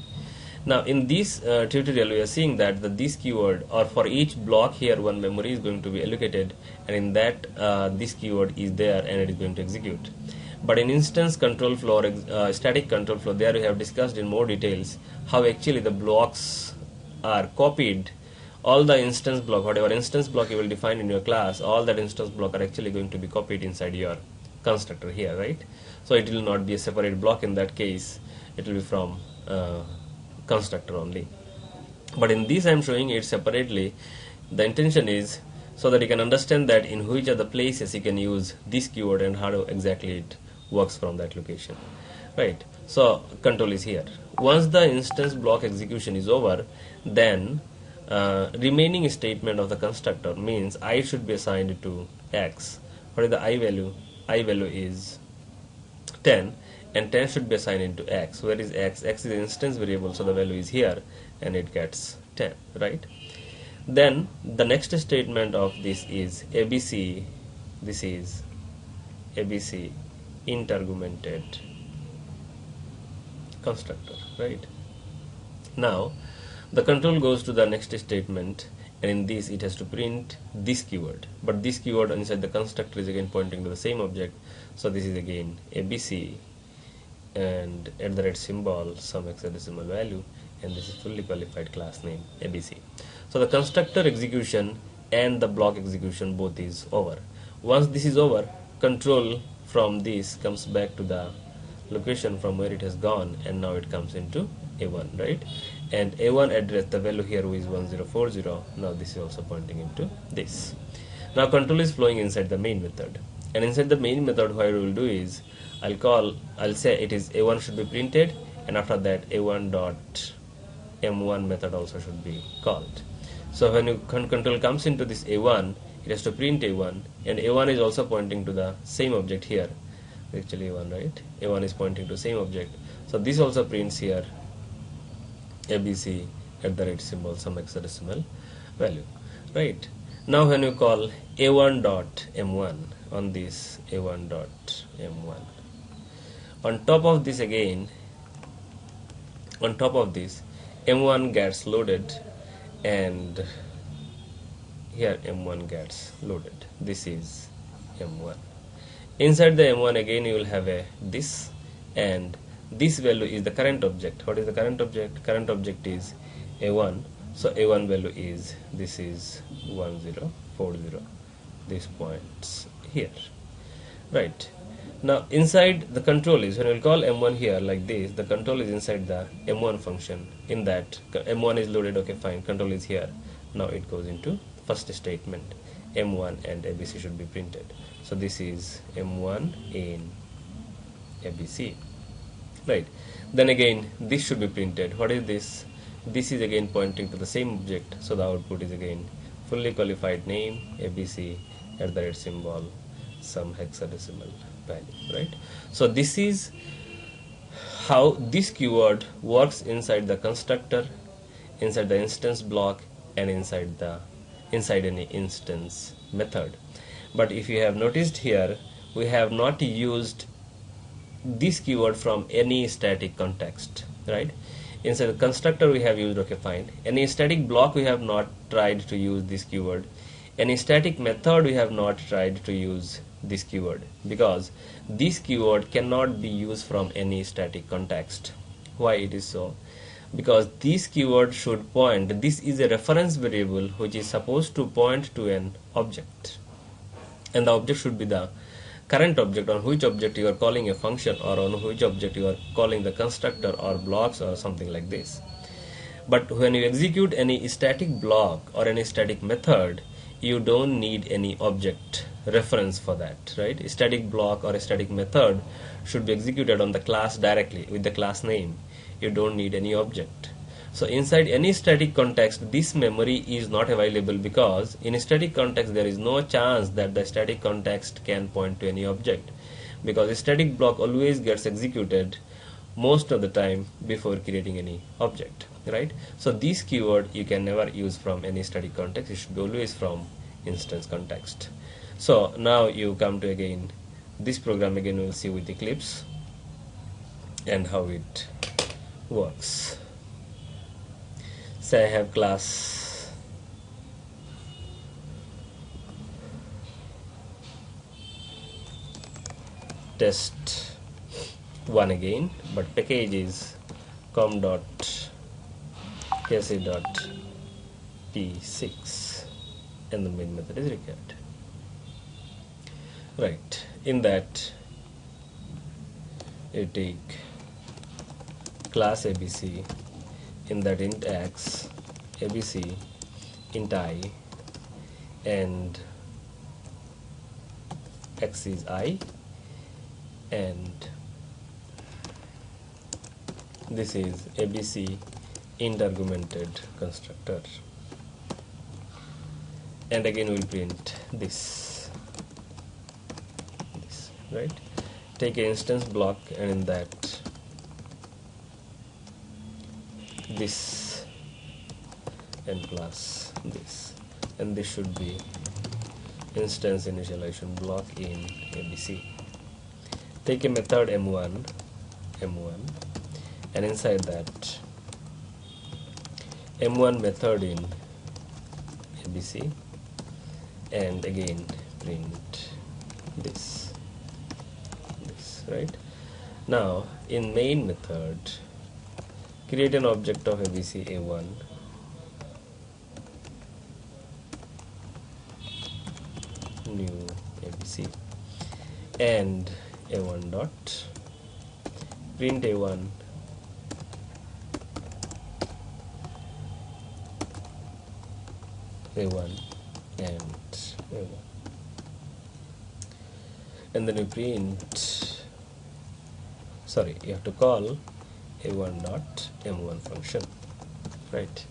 Now in this tutorial we are seeing that this keyword, or for each block here, one memory is going to be allocated, and in that this keyword is there and it is going to execute. But in instance control flow, static control flow, there we have discussed in more details how actually the blocks are copied. All the instance block, whatever instance block you will define in your class, all that instance block are actually going to be copied inside your constructor here, right? So it will not be a separate block in that case, it will be from constructor only. But in this I am showing it separately. The intention is so that you can understand that in which are the places you can use this keyword and how exactly it works from that location, right? So control is here. Once the instance block execution is over, then remaining statement of the constructor means I should be assigned to x. What is the I value? I value is 10, and 10 should be assigned into x. Where is x? X is the instance variable, so the value is here and it gets 10, right? Then the next statement of this is ABC. This is ABC int-argumented constructor, right? Now the control goes to the next statement, and in this it has to print this keyword, but this keyword inside the constructor is again pointing to the same object. So this is again ABC and at the rate symbol, some hexadecimal value, and this is fully qualified class name ABC. So the constructor execution and the block execution both is over. Once this is over, control from this comes back to the location from where it has gone, and now it comes into A1, right? And A1 address, the value here is 1040. Now this is also pointing into this. Now control is flowing inside the main method, and inside the main method what I will do is I'll say it is A1 should be printed, and after that A1 dot M1 method also should be called. So when control comes into this A1, it has to print A1, and A1 is also pointing to the same object here. Actually A1, right? A1 is pointing to same object. So this also prints here ABC at the rate symbol, some hexadecimal value, right? Now when you call A1 dot M1 on this A1 dot M1, on top of this again, on top of this M1 gets loaded, and here M1 gets loaded. This is M1. Inside the M1 again you will have a this, and this value is the current object. What is the current object? Current object is A1. So A1 value is, this is 1040. This points here, right? Now inside the control is, when we will call M1 here like this, the control is inside the M1 function. In that M1 is loaded, okay fine, control is here. Now it goes into first statement, M1 and ABC should be printed. So this is M1 in ABC, right? Then again this should be printed. What is this? This is again pointing to the same object, so the output is again fully qualified name ABC at the rate symbol, some hexadecimal value, right? So this is how this keyword works inside the constructor, inside the instance block, and inside any instance method. But if you have noticed here, we have not used this keyword from any static context, right? Inside the constructor we have used okay fine. Any static block we have not tried to use this keyword. Any static method we have not tried to use this keyword, because this keyword cannot be used from any static context. Why it is so? Because this keyword should point, this is a reference variable which is supposed to point to an object, and the object should be the current object on which object you are calling a function, or on which object you are calling the constructor or blocks or something like this. But when you execute any static block or any static method, you don't need any object reference for that, right? A static block or a static method should be executed on the class directly with the class name. You don't need any object. So inside any static context, this memory is not available, because in a static context there is no chance that the static context can point to any object, because a static block always gets executed most of the time before creating any object, right? So this keyword you can never use from any static context. It should be always from instance context. So now you come to again this program again. We will see with Eclipse and how it works. Say I have class test 1 again, but package is com.kc.p6 and the main method is required. Right, in that you take class ABC, in that int x, ABC, int I, and x is I, and this is ABC int argumented constructor, and again we will print this, right? Take an instance block, and in that this, and plus this, and this should be instance initialization block in ABC. Take a method m1, and inside that m1 method in ABC, and again print this, right? Now in main method create an object of ABC A1, new ABC, and A1 dot print A1 A1 and A1, and then you print, sorry, you have to call A1 dot M1 function, right?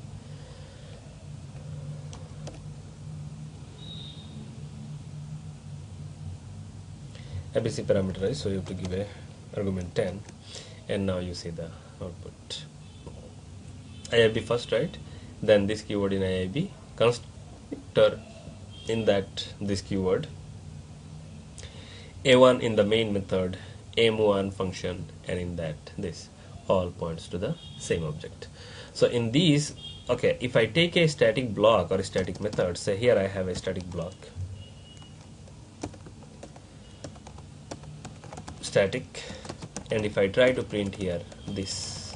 ABC parameterized, so you have to give a argument 10, and now you see the output. IIB first, right? Then this keyword in IIB, constructor in that this keyword, A1 in the main method, M1 function, and in that this all points to the same object. So in these, okay, if I take a static block or a static method, say here I have a static block, static, and if I try to print here this,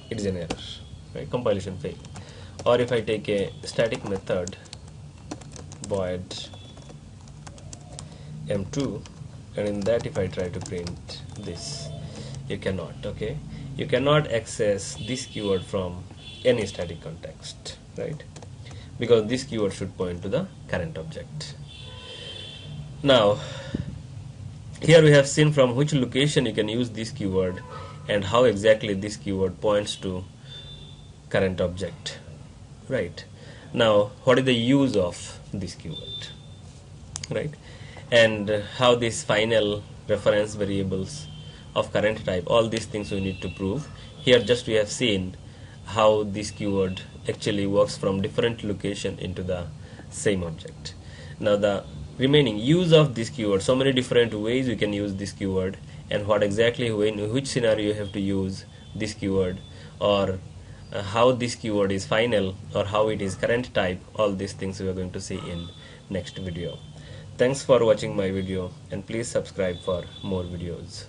it is an error, right? Compilation fail. Or if I take a static method void m2, and in that if I try to print this, you cannot, okay? You cannot access this keyword from any static context, right? Because this keyword should point to the current object. Now here we have seen from which location you can use this keyword and how exactly this keyword points to current object, right? Now what is the use of this keyword, right? And how these final reference variables of current type, all these things we need to prove. Here just we have seen how this keyword actually works from different location into the same object. Now the remaining use of this keyword, so many different ways we can use this keyword, and what exactly, when, which scenario you have to use this keyword, or how this keyword is final, or how it is current type. All these things we are going to see in next video. Thanks for watching my video, and please subscribe for more videos.